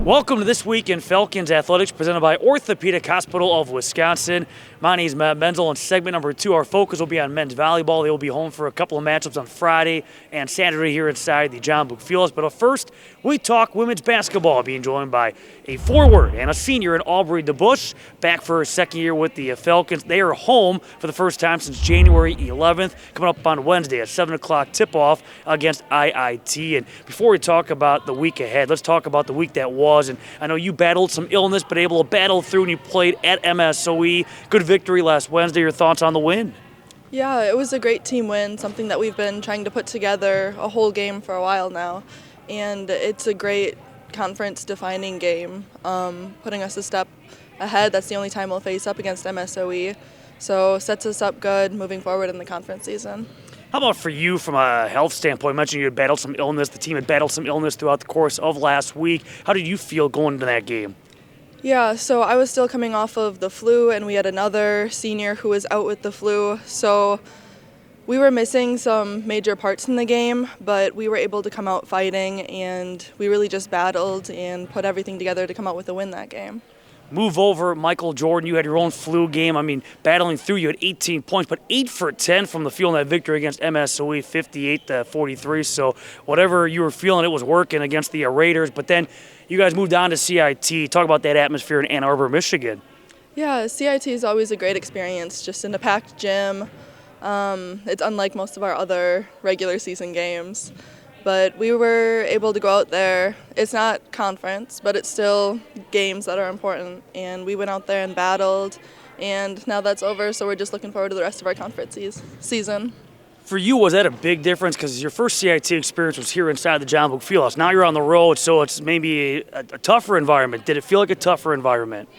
Welcome to This Week in Falcons Athletics, presented by Orthopedic Hospital of Wisconsin. My name is Matt Menzel. In segment number 2, our focus will be on men's volleyball. They will be home for a couple of matchups on Friday and Saturday here inside the John Book Fieldhouse. But first, we talk women's basketball, being joined by a forward and a senior in Aubrey DeBush, back for her second year with the Falcons. They are home for the first time since January 11th, coming up on Wednesday at 7 o'clock tip-off against IIT. And before we talk about the week ahead, let's talk about the week that was. And I know you battled some illness, but able to battle through, and you played at MSOE. Good victory last Wednesday. Your thoughts on the win? Yeah, it was a great team win, something that we've been trying to put together a whole game for a while now. And it's a great conference-defining game, putting us a step ahead. That's the only time we'll face up against MSOE. So sets us up good moving forward in the conference season. How about for you from a health standpoint? You mentioned you had battled some illness. The team had battled some illness throughout the course of last week. How did you feel going into that game? Yeah, so I was still coming off of the flu, and we had another senior who was out with the flu. So we were missing some major parts in the game, but we were able to come out fighting, and we really just battled and put everything together to come out with a win that game. Move over, Michael Jordan. You had your own flu game. I mean, battling through, you had 18 points, but 8 for 10 from the field in that victory against MSOE, 58-43. So whatever you were feeling, it was working against the Raiders. But then you guys moved on to CIT. Talk about that atmosphere in Ann Arbor, Michigan. Yeah, CIT is always a great experience, just in a packed gym. It's unlike most of our other regular season games. But we were able to go out there. It's not conference, but it's still games that are important. And we went out there and battled, and now that's over, so we're just looking forward to the rest of our conference season. For you, was that a big difference? Because your first CIT experience was here inside the John Book Fieldhouse. Now you're on the road, so it's maybe a tougher environment. Did it feel like a tougher environment?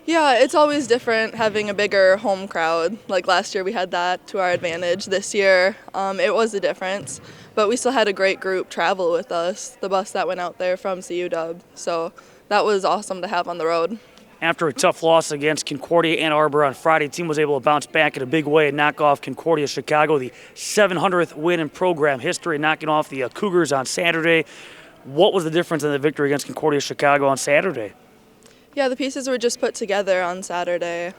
Yeah, it's always different having a bigger home crowd. Like last year we had that to our advantage. This year it was a difference. But we still had a great group travel with us, the bus that went out there from CUW. So that was awesome to have on the road. After a tough loss against Concordia Ann Arbor on Friday, the team was able to bounce back in a big way and knock off Concordia Chicago, the 700th win in program history, knocking off the Cougars on Saturday. What was the difference in the victory against Concordia Chicago on Saturday? Yeah, the pieces were just put together on Saturday.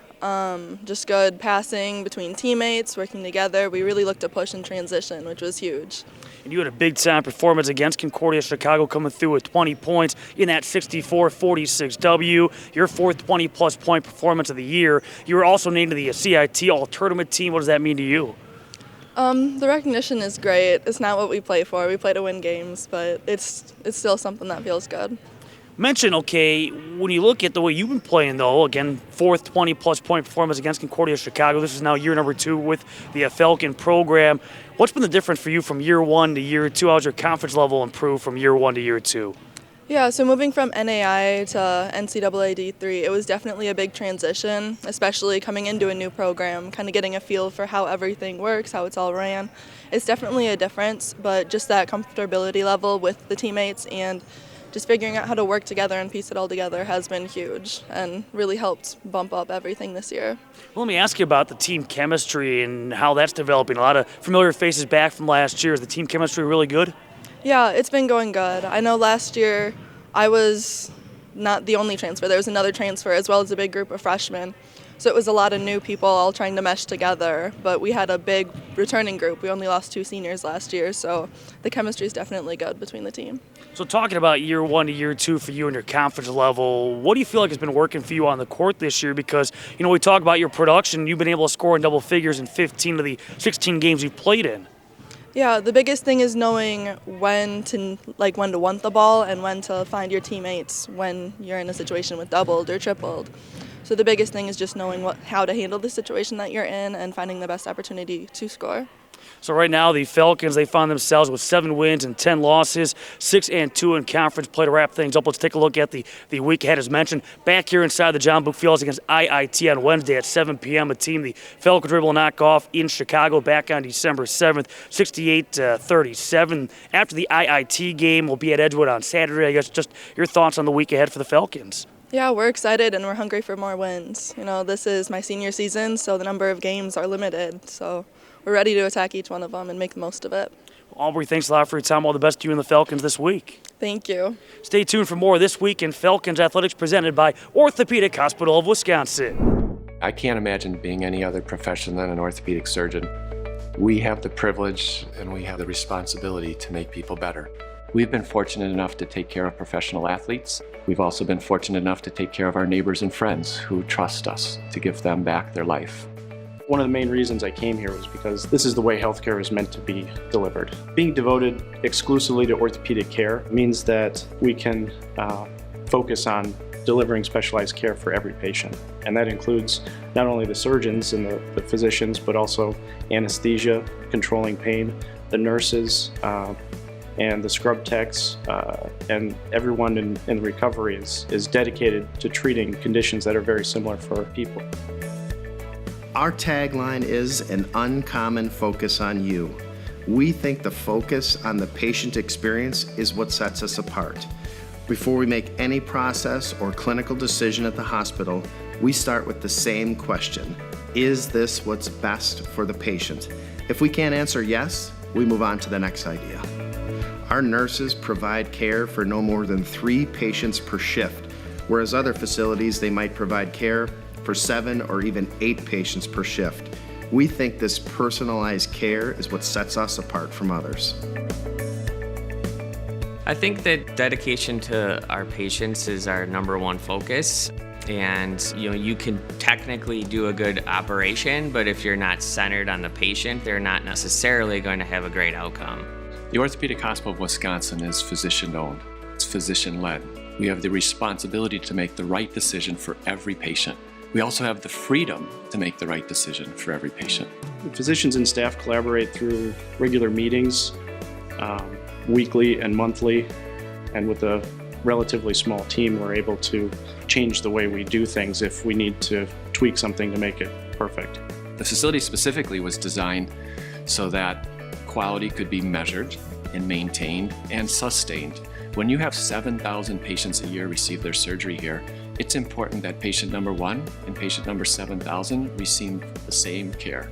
Just good passing between teammates, working together. We really looked to push in transition, which was huge. And you had a big-time performance against Concordia Chicago, coming through with 20 points in that 64-46 W, your fourth 20-plus point performance of the year. You were also named to the CIT All-Tournament team. What does that mean to you? The recognition is great. It's not what we play for. We play to win games, but it's still something that feels good. Mention, okay, when you look at the way you've been playing, though, again, fourth 20-plus point performance against Concordia Chicago. This is now year number 2 with the Falcon program. What's been the difference for you from year 1 to year 2? How's your confidence level improved from year 1 to year 2? Yeah, so moving from NAI to NCAA D3, it was definitely a big transition, especially coming into a new program, kind of getting a feel for how everything works, how it's all ran. It's definitely a difference, but just that comfortability level with the teammates and just figuring out how to work together and piece it all together has been huge and really helped bump up everything this year. Well, let me ask you about the team chemistry and how that's developing. A lot of familiar faces back from last year. Is the team chemistry really good? Yeah, it's been going good. I know last year I was not the only transfer. There was another transfer as well as a big group of freshmen. So it was a lot of new people all trying to mesh together, but we had a big returning group. We only lost 2 seniors last year, so the chemistry is definitely good between the team. So talking about year 1 to year 2 for you and your confidence level, what do you feel like has been working for you on the court this year? Because, you know, we talk about your production. You've been able to score in double figures in 15 of the 16 games you've played in. Yeah, the biggest thing is knowing when to want the ball and when to find your teammates when you're in a situation with doubled or tripled. So the biggest thing is just knowing how to handle the situation that you're in and finding the best opportunity to score. So right now, the Falcons, they find themselves with 7 wins and 10 losses, 6-2 in conference play to wrap things up. Let's take a look at the week ahead, as mentioned. Back here inside the John Book Fieldhouse against IIT on Wednesday at 7 p.m. A team the Falcons were able to knock off in Chicago back on December 7th, 68-37. After the IIT game, we'll be at Edgewood on Saturday. I guess just your thoughts on the week ahead for the Falcons. Yeah, we're excited and we're hungry for more wins. You know, this is my senior season, so the number of games are limited. So we're ready to attack each one of them and make the most of it. Aubrey, thanks a lot for your time. All the best to you and the Falcons this week. Thank you. Stay tuned for more This Week in Falcons Athletics presented by Orthopedic Hospital of Wisconsin. I can't imagine being any other profession than an orthopedic surgeon. We have the privilege and we have the responsibility to make people better. We've been fortunate enough to take care of professional athletes. We've also been fortunate enough to take care of our neighbors and friends who trust us to give them back their life. One of the main reasons I came here was because this is the way healthcare is meant to be delivered. Being devoted exclusively to orthopedic care means that we can focus on delivering specialized care for every patient. And that includes not only the surgeons and the physicians, but also anesthesia, controlling pain, the nurses, and the scrub techs, and everyone in recovery is dedicated to treating conditions that are very similar for people. Our tagline is an uncommon focus on you. We think the focus on the patient experience is what sets us apart. Before we make any process or clinical decision at the hospital, we start with the same question. Is this what's best for the patient? If we can't answer yes, we move on to the next idea. Our nurses provide care for no more than 3 patients per shift, whereas other facilities, they might provide care for 7 or even 8 patients per shift. We think this personalized care is what sets us apart from others. I think that dedication to our patients is our number one focus. And you can technically do a good operation, but if you're not centered on the patient, they're not necessarily going to have a great outcome. The Orthopedic Hospital of Wisconsin is physician-owned. It's physician-led. We have the responsibility to make the right decision for every patient. We also have the freedom to make the right decision for every patient. The physicians and staff collaborate through regular meetings, weekly and monthly, and with a relatively small team, we're able to change the way we do things if we need to tweak something to make it perfect. The facility specifically was designed so that quality could be measured and maintained and sustained. When you have 7,000 patients a year receive their surgery here, it's important that patient number 1 and patient number 7,000 receive the same care.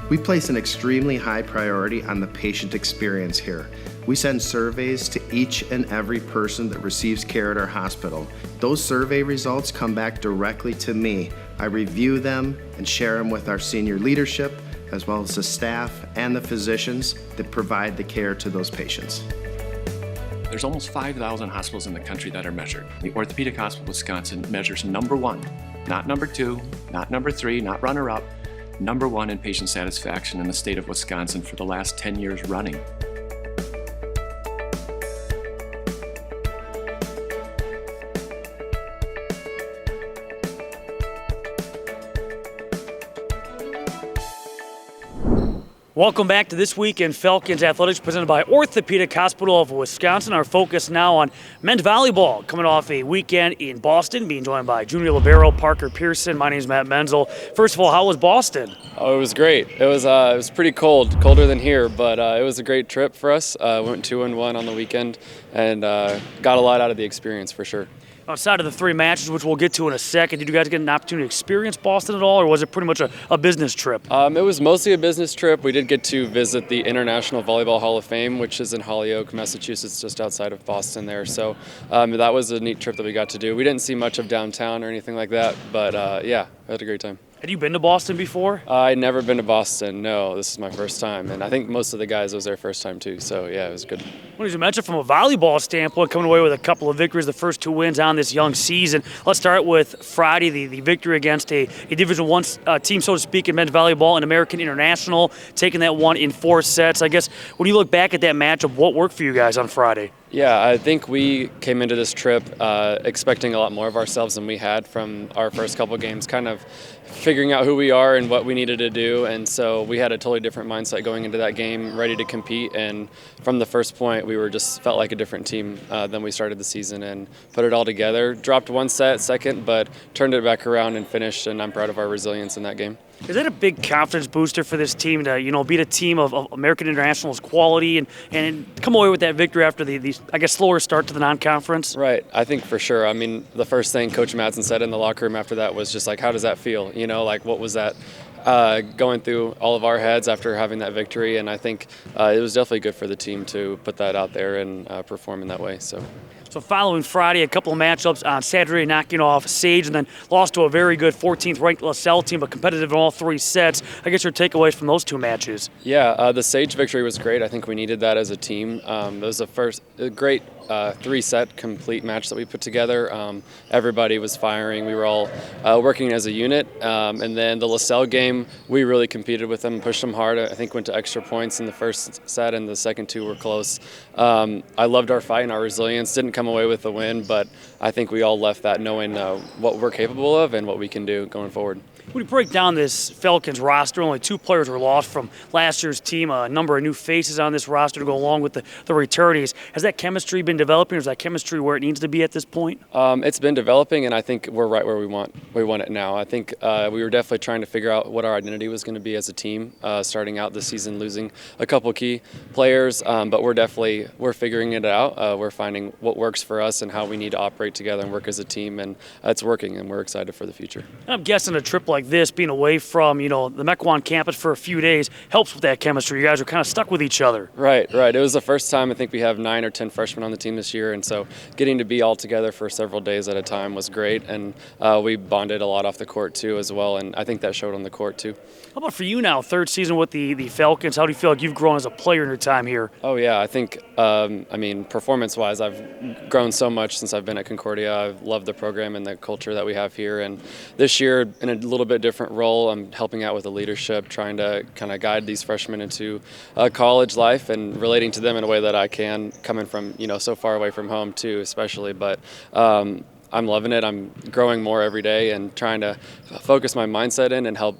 We place an extremely high priority on the patient experience here. We send surveys to each and every person that receives care at our hospital. Those survey results come back directly to me. I review them and share them with our senior leadership, as well as the staff and the physicians that provide the care to those patients. There's almost 5,000 hospitals in the country that are measured. The Orthopedic Hospital of Wisconsin measures number 1, not number 2, not number 3, not runner-up, number 1 in patient satisfaction in the state of Wisconsin for the last 10 years running. Welcome back to This Week in Falcons Athletics presented by Orthopedic Hospital of Wisconsin. Our focus now on men's volleyball, coming off a weekend in Boston, being joined by Junior Libero, Parker Pearson. My name is Matt Menzel. First of all, how was Boston? Oh, it was great. It was pretty cold, colder than here, but it was a great trip for us. Went 2-1 on the weekend and got a lot out of the experience for sure. Outside of the 3 matches, which we'll get to in a second, did you guys get an opportunity to experience Boston at all, or was it pretty much a business trip? It was mostly a business trip. We did get to visit the International Volleyball Hall of Fame, which is in Holyoke, Massachusetts, just outside of Boston there. So that was a neat trip that we got to do. We didn't see much of downtown or anything like that, but yeah, I had a great time. Had you been to Boston before? I'd never been to Boston, no. This is my first time, and I think most of the guys, it was their first time too, so yeah, it was good. Well, as you mentioned, from a volleyball standpoint, coming away with a couple of victories, the first 2 wins on this young season. Let's start with Friday, the victory against a Division I team, so to speak, in men's volleyball, an American International, taking that one in 4 sets. I guess when you look back at that matchup, what worked for you guys on Friday? Yeah, I think we came into this trip expecting a lot more of ourselves than we had from our first couple games, kind of figuring out who we are and what we needed to do. And so we had a totally different mindset going into that game, ready to compete. And from the first point, we were just felt like a different team than we started the season and put it all together. Dropped 1 set second, but turned it back around and finished. And I'm proud of our resilience in that game. Is that a big confidence booster for this team to, beat a team of American International's quality and come away with that victory after the I guess, slower start to the non-conference? Right. I think for sure. I mean, the first thing Coach Madsen said in the locker room after that was just like, how does that feel? What was that going through all of our heads after having that victory, and I think it was definitely good for the team to put that out there and perform in that way. So following Friday, a couple of matchups on Saturday, knocking off Sage, and then lost to a very good 14th ranked LaSalle team, but competitive in all three sets. I guess your takeaways from those two matches. Yeah, the Sage victory was great. I think we needed that as a team. It was a great three-set complete match that we put together. Everybody was firing. We were all working as a unit. And then the LaSalle game, we really competed with them, pushed them hard. I think went to extra points in the first set, and the second two were close. I loved our fight and our resilience. Didn't come away with the win, but I think we all left that knowing what we're capable of and what we can do going forward. When you break down this Falcons roster, only 2 players were lost from last year's team, a number of new faces on this roster to go along with the returnees. Has that chemistry been developing, or is that chemistry where it needs to be at this point? It's been developing, and I think we're right where we want it now. I think we were definitely trying to figure out what our identity was going to be as a team, starting out this season losing a couple key players, but we're figuring it out. We're finding what works for us and how we need to operate together and work as a team, and it's working, and we're excited for the future. I'm guessing a trip like this, being away from the Mequon campus for a few days, helps with that chemistry. You guys are kind of stuck with each other. Right. It was the first time I think we have 9 or 10 freshmen on the team this year, and so getting to be all together for several days at a time was great, and we bonded a lot off the court too as well, and I think that showed on the court too. How about for you now, third season with the Falcons? How do you feel like you've grown as a player in your time here? Oh yeah, I think performance-wise, I've grown so much since I've been at Concordia. I've loved the program and the culture that we have here, and this year in a little bit different role, I'm helping out with the leadership, trying to kind of guide these freshmen into college life and relating to them in a way that I can, coming from so far away from home too, especially. But I'm loving it. I'm growing more every day and trying to focus my mindset in and help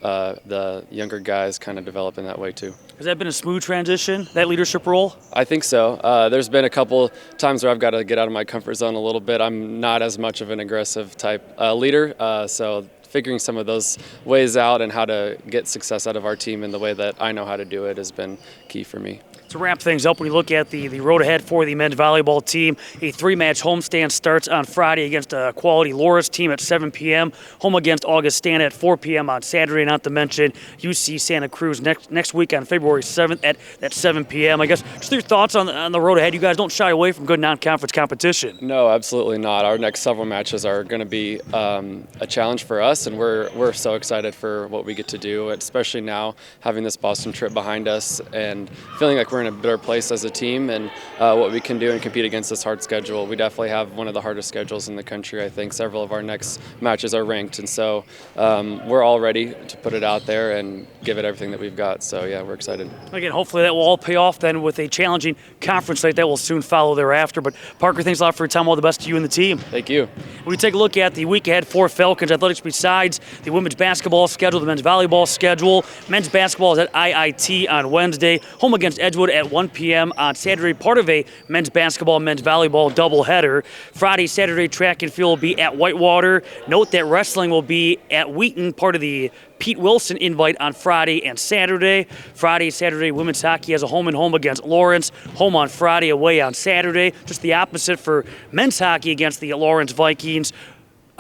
the younger guys kind of develop in that way too. Has that been a smooth transition, that leadership role? I think so. There's been a couple times where I've got to get out of my comfort zone a little bit. I'm not as much of an aggressive type leader, so figuring some of those ways out and how to get success out of our team in the way that I know how to do it has been key for me. To wrap things up, when you look at the road ahead for the men's volleyball team, a 3-match homestand starts on Friday against a quality Loras team at 7 p.m., home against Augustana at 4 p.m. on Saturday, not to mention UC Santa Cruz next week on February 7th at 7 p.m. I guess just your thoughts on the road ahead. You guys don't shy away from good non-conference competition. No, absolutely not. Our next several matches are going to be a challenge for us, and we're so excited for what we get to do, especially now having this Boston trip behind us and feeling like we're in a better place as a team and what we can do and compete against this hard schedule. We definitely have one of the hardest schedules in the country. I think several of our next matches are ranked, and so we're all ready to put it out there and give it everything that we've got. So yeah, we're excited. Again, hopefully that will all pay off then with a challenging conference slate that will soon follow thereafter. But Parker, thanks a lot for your time. All the best to you and the team. Thank you. We take a look at the week ahead for Falcons athletics besides the women's basketball schedule, the men's volleyball schedule. Men's basketball is at IIT on Wednesday, home against Edgewood at 1 p.m. on Saturday, part of a men's basketball, men's volleyball doubleheader. Friday, Saturday, track and field will be at Whitewater. Note that wrestling will be at Wheaton, part of the Pete Wilson invite on Friday and Saturday. Friday, Saturday, women's hockey has a home and home against Lawrence. Home on Friday, away on Saturday. Just the opposite for men's hockey against the Lawrence Vikings.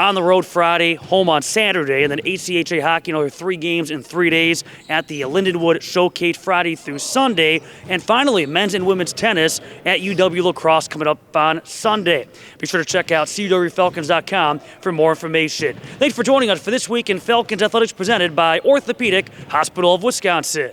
On the road Friday, home on Saturday, and then ACHA hockey, another 3 games in 3 days at the Lindenwood Showcase Friday through Sunday. And finally, men's and women's tennis at UW La Crosse coming up on Sunday. Be sure to check out CWFalcons.com for more information. Thanks for joining us for This Week in Falcons Athletics presented by Orthopedic Hospital of Wisconsin.